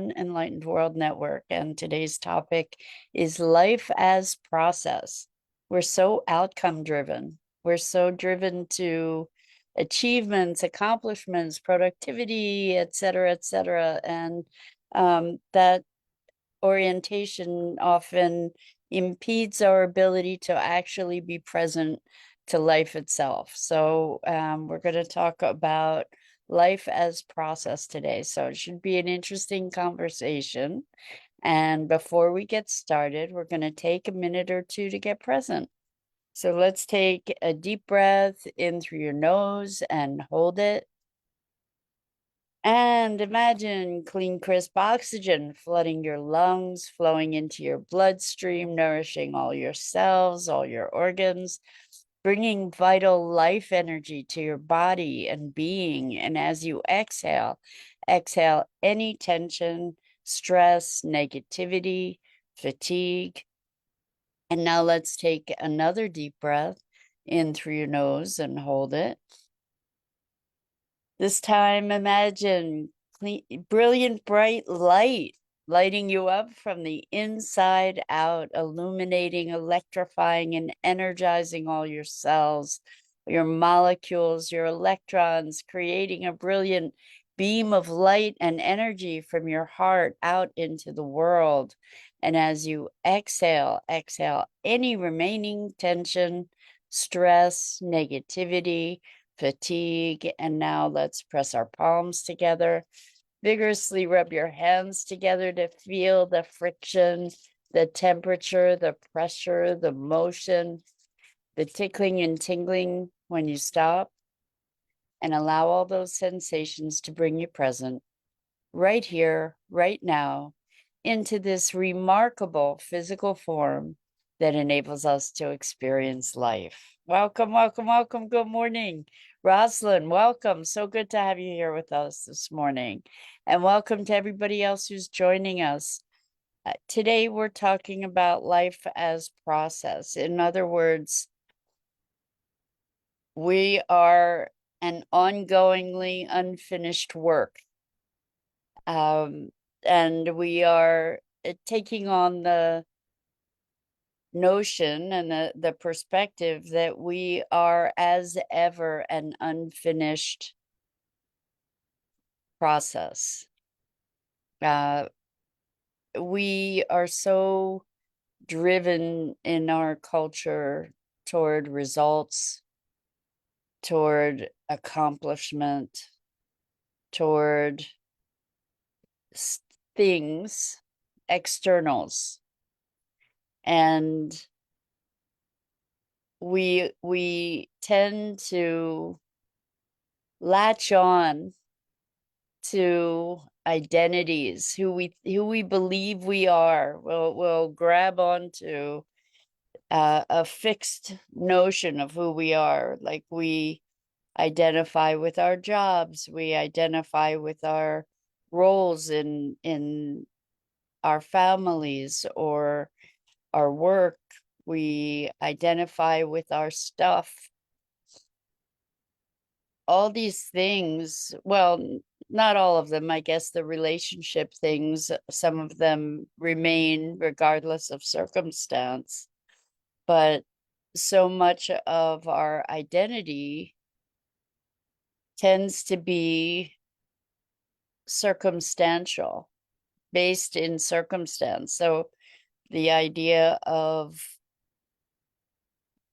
on Enlightened World Network, and today's topic is life as process. We're so outcome driven. We're so driven to achievements, accomplishments, productivity, et cetera, and that orientation often impedes our ability to actually be present to life itself. So we're going to talk about life as process today. So it should be an interesting conversation. And before we get started, we're going to take a minute or two to get present. So let's take a deep breath in through your nose and hold it. And imagine clean, crisp oxygen flooding your lungs, flowing into your bloodstream, nourishing all your cells, all your organs, bringing vital life energy to your body and being. And as you exhale, exhale any tension, stress, negativity, fatigue. And now let's take another deep breath in through your nose and hold it. This time, imagine clean, brilliant, bright light lighting you up from the inside out, illuminating, electrifying, and energizing all your cells, your molecules, your electrons, creating a brilliant beam of light and energy from your heart out into the world. And as you exhale, exhale any remaining tension, stress, negativity, fatigue. And now let's press our palms together. Vigorously rub your hands together to feel the friction, the temperature, the pressure, the motion, the tickling and tingling when you stop. And allow all those sensations to bring you present right here, right now, into this remarkable physical form that enables us to experience life. Welcome, welcome, welcome. Good morning. Rosalind, welcome. So good to have you here with us this morning. And welcome to everybody else who's joining us. Today, we're talking about life as process. In other words, we are an ongoingly unfinished work. And we are taking on the notion and the perspective that we are as ever an unfinished process. We are so driven in our culture toward results, toward accomplishment, toward things, externals. And we tend to latch on to identities, who we believe we are. We'll grab onto a fixed notion of who we are. Like we identify with our jobs, we identify with our roles in our families or our work, we identify with our stuff. All these things, well, not all of them, I guess the relationship things, some of them remain regardless of circumstance. But so much of our identity tends to be circumstantial, based in circumstance. So the idea of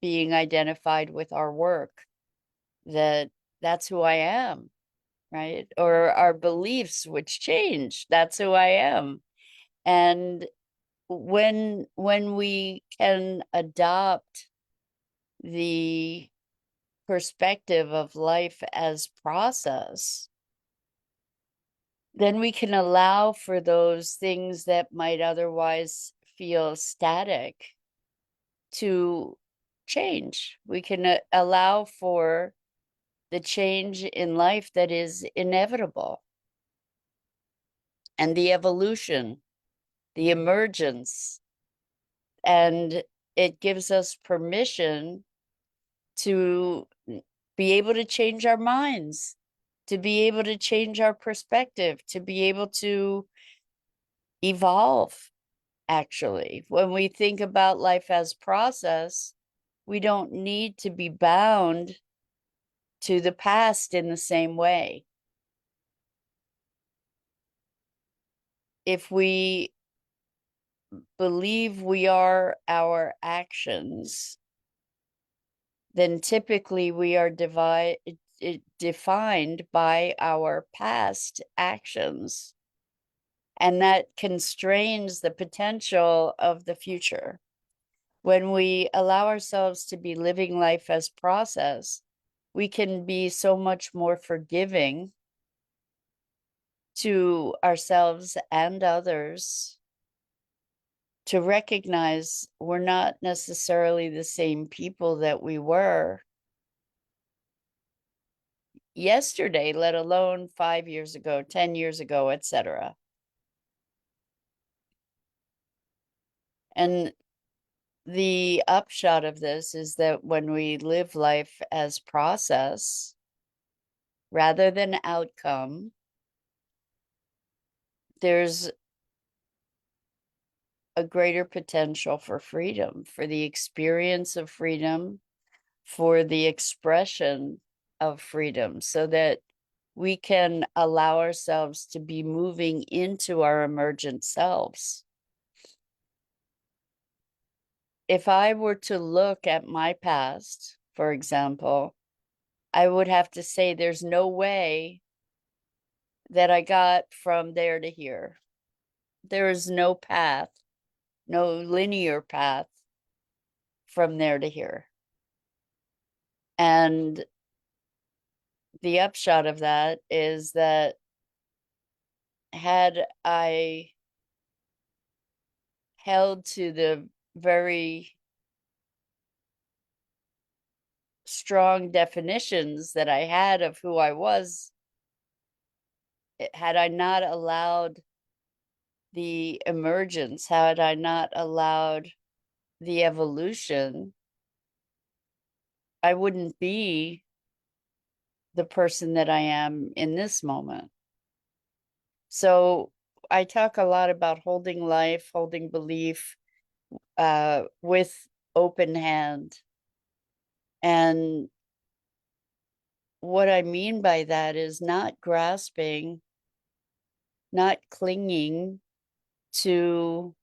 being identified with our work, that's who I am, right? Or our beliefs, which change, that's who I am. And when we can adopt the perspective of life as process, then we can allow for those things that might otherwise feel static to change. We can allow for the change in life that is inevitable, and the evolution, the emergence. And it gives us permission to be able to change our minds, to be able to change our perspective, to be able to evolve, actually. When we think about life as process, we don't need to be bound to the past in the same way. If we believe we are our actions, then typically we are defined by our past actions. And that constrains the potential of the future. When we allow ourselves to be living life as process, we can be so much more forgiving to ourselves and others, to recognize we're not necessarily the same people that we were yesterday, let alone 5 years ago, 10 years ago, etc. And the upshot of this is that when we live life as process rather than outcome, there's a greater potential for freedom, for the experience of freedom, for the expression of freedom, so that we can allow ourselves to be moving into our emergent selves. If I were to look at my past, for example, I would have to say there's no way that I got from there to here. There is no path, no linear path from there to here. And the upshot of that is that had I held to the very strong definitions that I had of who I was, had I not allowed the emergence, had I not allowed the evolution, I wouldn't be the person that I am in this moment. So I talk a lot about holding life, holding belief with open hand. And what I mean by that is not grasping, not clinging to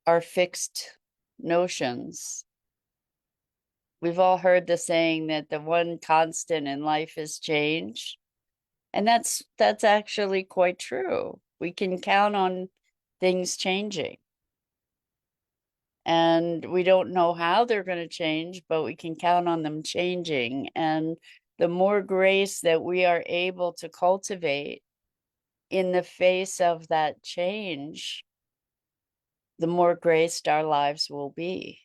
our fixed notions. We've all heard the saying that the one constant in life is change. And that's actually quite true. We can count on things changing. And we don't know how they're going to change, but we can count on them changing. And the more grace that we are able to cultivate in the face of that change, the more graced our lives will be,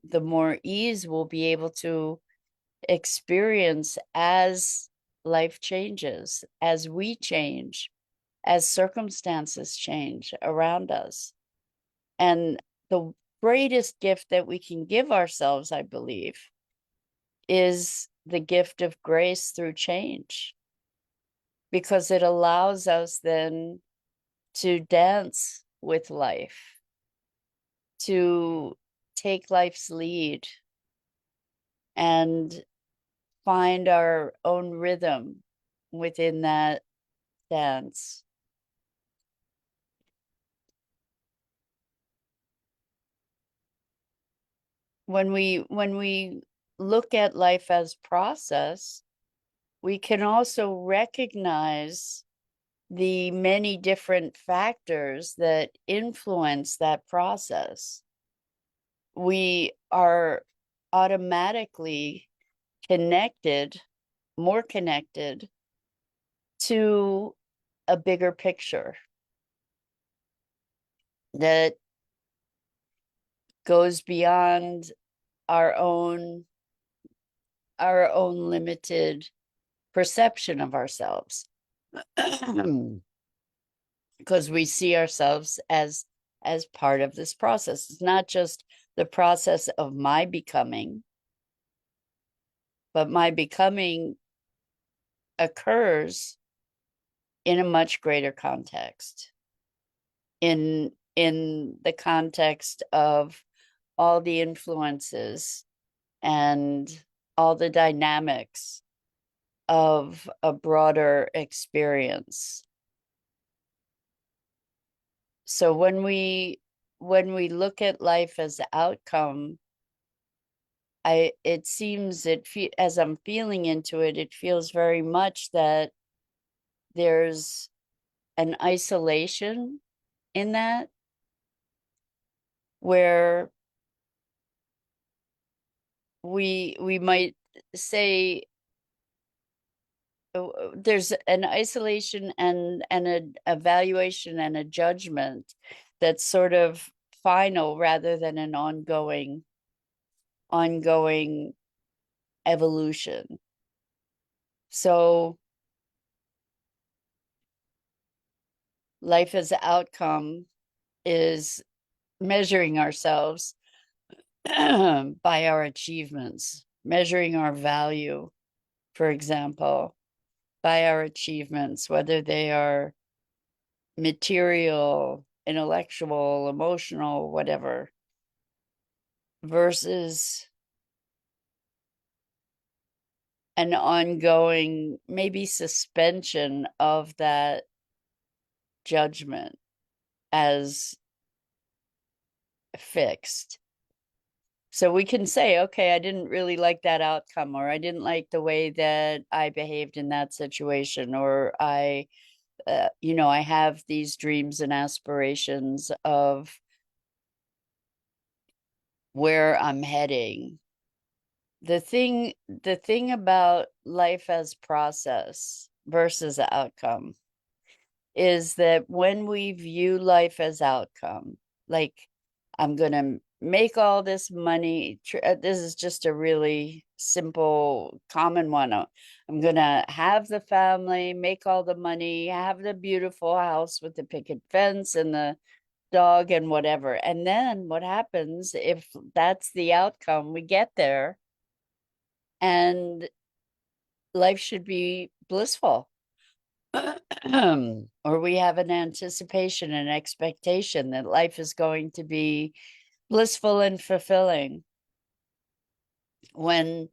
the more ease we'll be able to experience as life changes, as we change, as circumstances change around us. And the greatest gift that we can give ourselves, I believe, is the gift of grace through change, because it allows us then to dance with life, to take life's lead and find our own rhythm within that dance. When we look at life as process, we can also recognize the many different factors that influence that process. We are automatically connected, more connected to a bigger picture that goes beyond our own limited perception of ourselves. Because we see ourselves as part of this process. It's not just the process of my becoming, but my becoming occurs in a much greater context, in the context of all the influences and all the dynamics of a broader experience. So when we look at life as outcome, it seems as I'm feeling into it, it feels very much that there's an isolation in that, where we might say there's an isolation and an evaluation and a judgment that's sort of final rather than an ongoing evolution. So life as outcome is measuring ourselves by our achievements, measuring our value, for example, by our achievements, whether they are material, intellectual, emotional, whatever, versus an ongoing, maybe suspension of that judgment as fixed. So we can say, okay, I didn't really like that outcome, or I didn't like the way that I behaved in that situation, or I have these dreams and aspirations of where I'm heading. The thing about life as process versus outcome is that when we view life as outcome, like I'm going to make all this money. This is just a really simple, common one. I'm going to have the family, make all the money, have the beautiful house with the picket fence and the dog and whatever. And then what happens if that's the outcome? We get there and life should be blissful. Or we have an anticipation and expectation that life is going to be blissful and fulfilling, when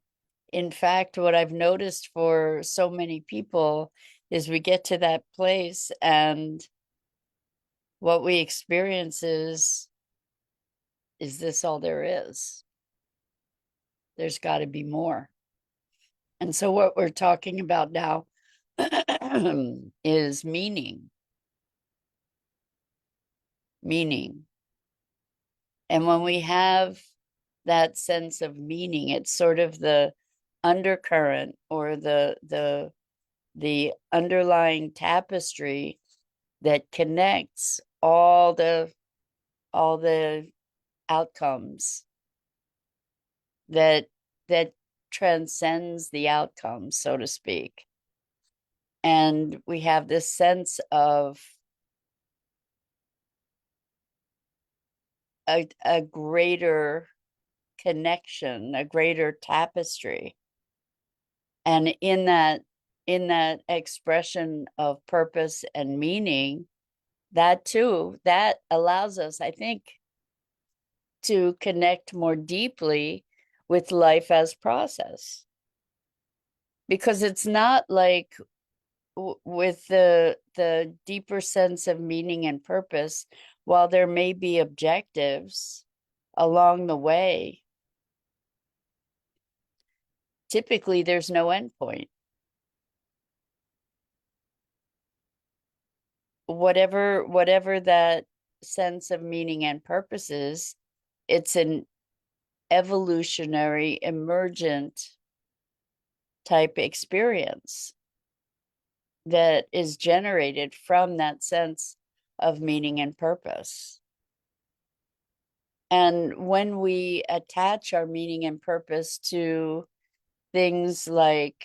in fact what I've noticed for so many people is we get to that place and what we experience is this all there is? There's got to be more. And so what we're talking about now is meaning. And when we have that sense of meaning, it's sort of the undercurrent or the underlying tapestry that connects all the outcomes, that transcends the outcomes, so to speak. And we have this sense of a greater connection, a greater tapestry. And in that expression of purpose and meaning, that too, that allows us, I think, to connect more deeply with life as process. Because it's not like with the deeper sense of meaning and purpose, while there may be objectives along the way, typically there's no endpoint. Whatever that sense of meaning and purpose is, it's an evolutionary, emergent type experience that is generated from that sense of meaning and purpose. And when we attach our meaning and purpose to things like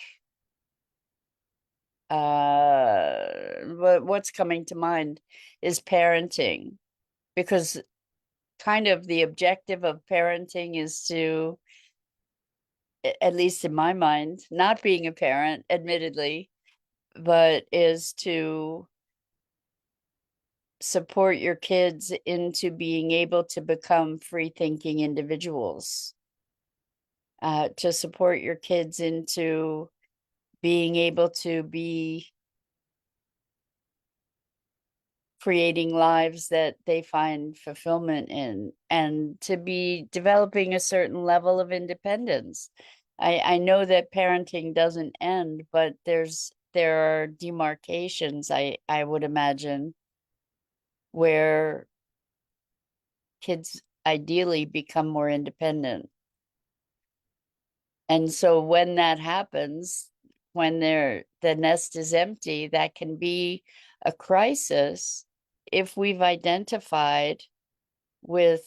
what's coming to mind is parenting, because kind of the objective of parenting is to, at least in my mind, not being a parent, admittedly, but is to support your kids into being able to become free thinking individuals, to support your kids into being able to be creating lives that they find fulfillment in, and to be developing a certain level of independence. I know that parenting doesn't end, but there are demarcations, I would imagine, where kids ideally become more independent. And so when that happens, when the nest is empty, that can be a crisis if we've identified with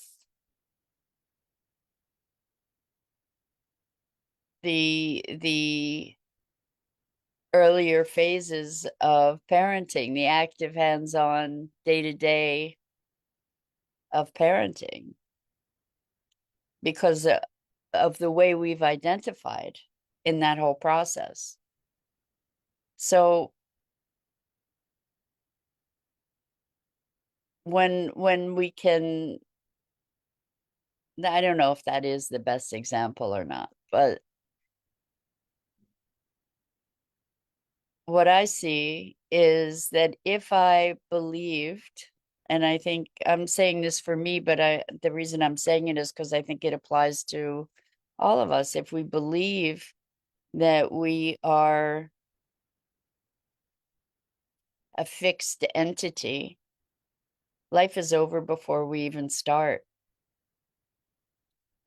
the earlier phases of parenting, the active hands-on day-to-day of parenting, because of the way we've identified in that whole process. So when we can, I don't know if that is the best example or not, but what I see is that if I believed, and I think I'm saying this for me, but the reason I'm saying it is because I think it applies to all of us. If we believe that we are a fixed entity, life is over before we even start.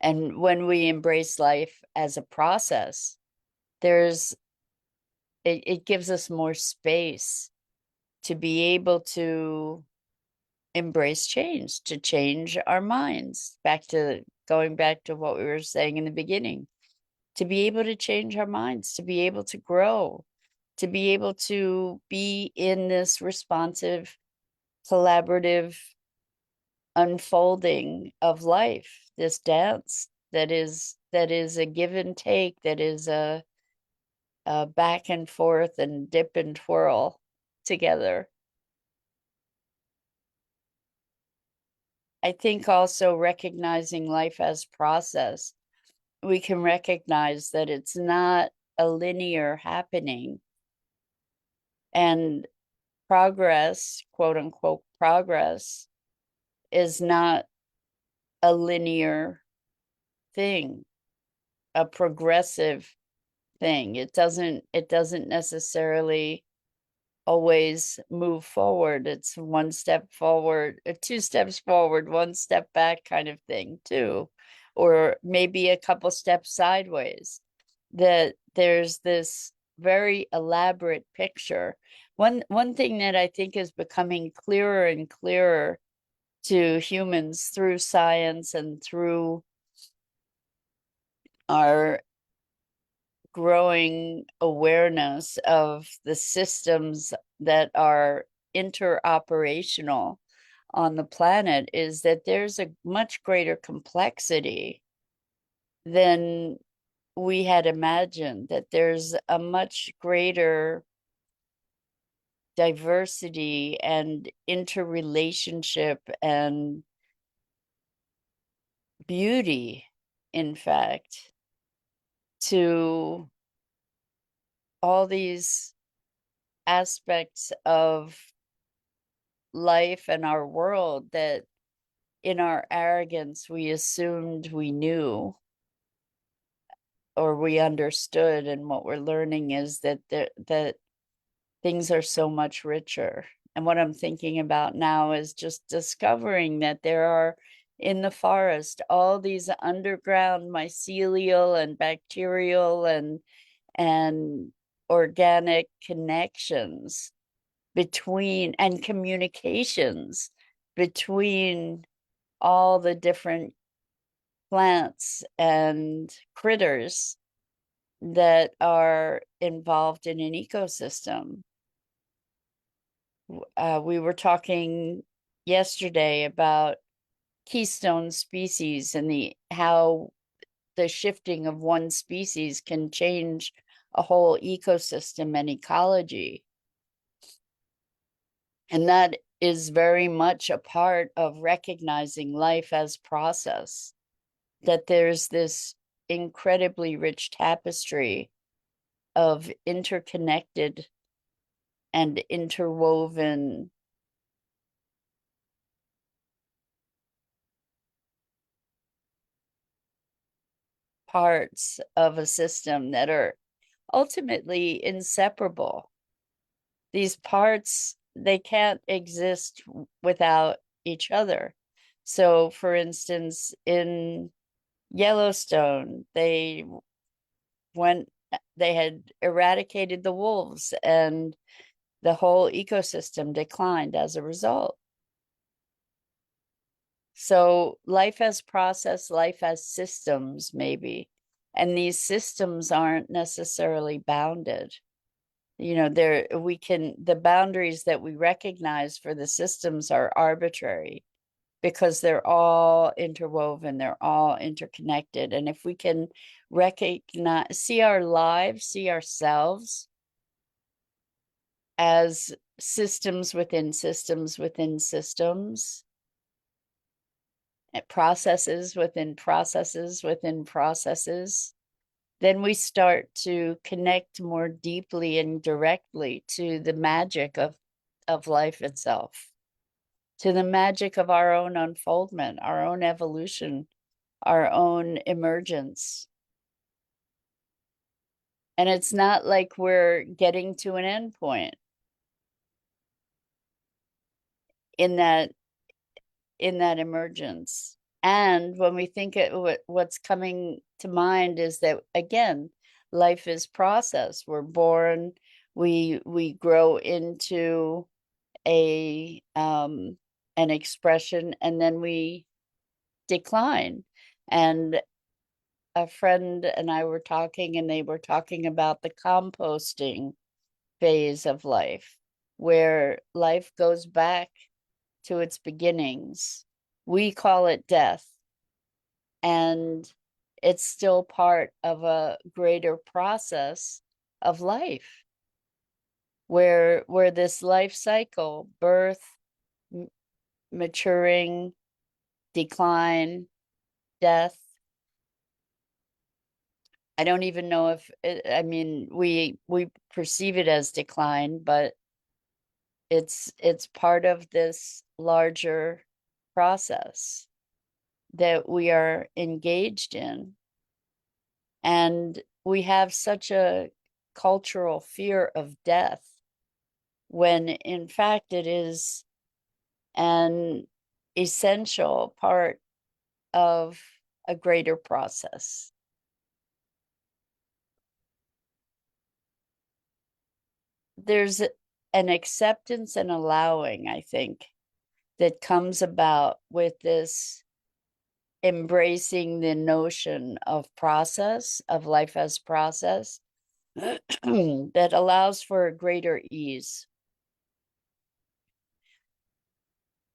And when we embrace life as a process, there's it gives us more space to be able to embrace change, to change our minds. Going back to what we were saying in the beginning, to be able to change our minds, to be able to grow, to be able to be in this responsive, collaborative unfolding of life, this dance that is a give and take, that is a back and forth and dip and twirl together. I think also recognizing life as process, we can recognize that it's not a linear happening, and progress, quote unquote, progress is not a linear thing, a progressive thing. It doesn't necessarily always move forward. It's one step forward, two steps forward, one step back kind of thing too, or maybe a couple steps sideways. That there's this very elaborate picture. One thing that I think is becoming clearer and clearer to humans through science and through our growing awareness of the systems that are interoperational on the planet is that there's a much greater complexity than we had imagined, that there's a much greater diversity and interrelationship and beauty, in fact, to all these aspects of life and our world that in our arrogance we assumed we knew or we understood. And what we're learning is that that things are so much richer. And what I'm thinking about now is just discovering that there are in the forest all these underground mycelial and bacterial and organic connections between, and communications between all the different plants and critters that are involved in an ecosystem. We were talking yesterday about keystone species and how the shifting of one species can change a whole ecosystem and ecology. And that is very much a part of recognizing life as process, that there's this incredibly rich tapestry of interconnected and interwoven parts of a system that are ultimately inseparable. These parts, they can't exist without each other. So, for instance, in Yellowstone, went, they had eradicated the wolves and the whole ecosystem declined as a result. So life as process, life as systems, maybe. And these systems aren't necessarily bounded. You know, the boundaries that we recognize for the systems are arbitrary because they're all interwoven, they're all interconnected. And if we can see our lives, see ourselves as systems within systems within systems, processes within processes within processes, then we start to connect more deeply and directly to the magic of life itself, to the magic of our own unfoldment, our own evolution, our own emergence. And it's not like we're getting to an end point in that emergence. And when we think what's coming to mind is that, again, life is process. We're born, we grow into an expression, and then we decline. And a friend and I were talking, and they were talking about the composting phase of life, where life goes back to its beginnings. We call it death, and it's still part of a greater process of life, where this life cycle, birth, maturing, decline, death. I don't even know if I mean, we perceive it as decline, but it's part of this larger process that we are engaged in. And we have such a cultural fear of death, when in fact it is an essential part of a greater process. There's an acceptance and allowing, I think, that comes about with this embracing the notion of process, of life as process, that allows for greater ease,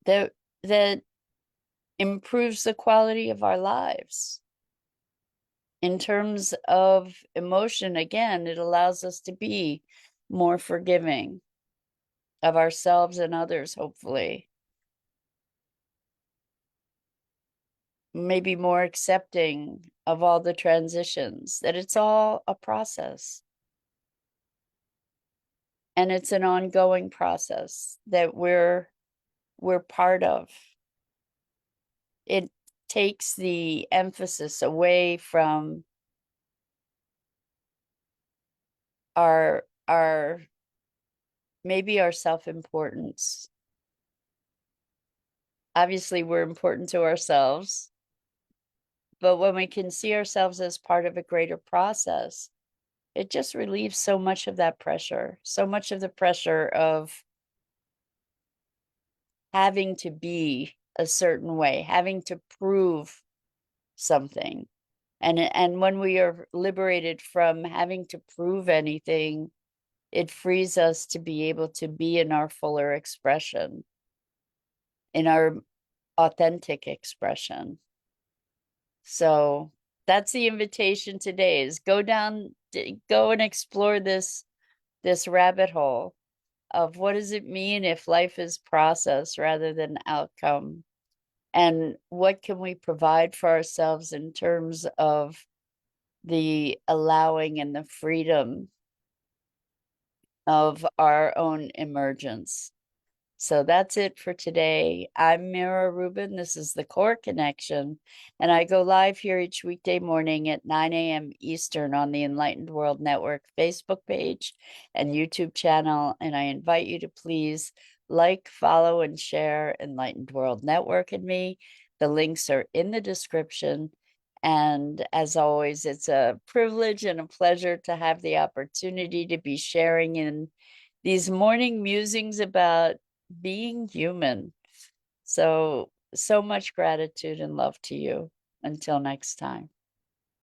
that that improves the quality of our lives. In terms of emotion, again, it allows us to be more forgiving of ourselves and others, hopefully. Maybe more accepting of all the transitions, that it's all a process. And it's an ongoing process that we're part of. It takes the emphasis away from our maybe our self-importance. Obviously, we're important to ourselves, but when we can see ourselves as part of a greater process, it just relieves so much of that pressure, so much of the pressure of having to be a certain way, having to prove something. And when we are liberated from having to prove anything, it frees us to be able to be in our fuller expression, in our authentic expression. So that's the invitation today, is go and explore this rabbit hole of what does it mean if life is process rather than outcome? And what can we provide for ourselves in terms of the allowing and the freedom of our own emergence? So that's it for today. I'm Mira Rubin. This is the Core Connection, and I go live here each weekday morning at 9 a.m. Eastern on the Enlightened World Network Facebook page and YouTube channel. And I invite you to please like, follow, and share Enlightened World Network and me. The links are in the description. And as always, it's a privilege and a pleasure to have the opportunity to be sharing in these morning musings about being human. So much gratitude and love to you. Until next time.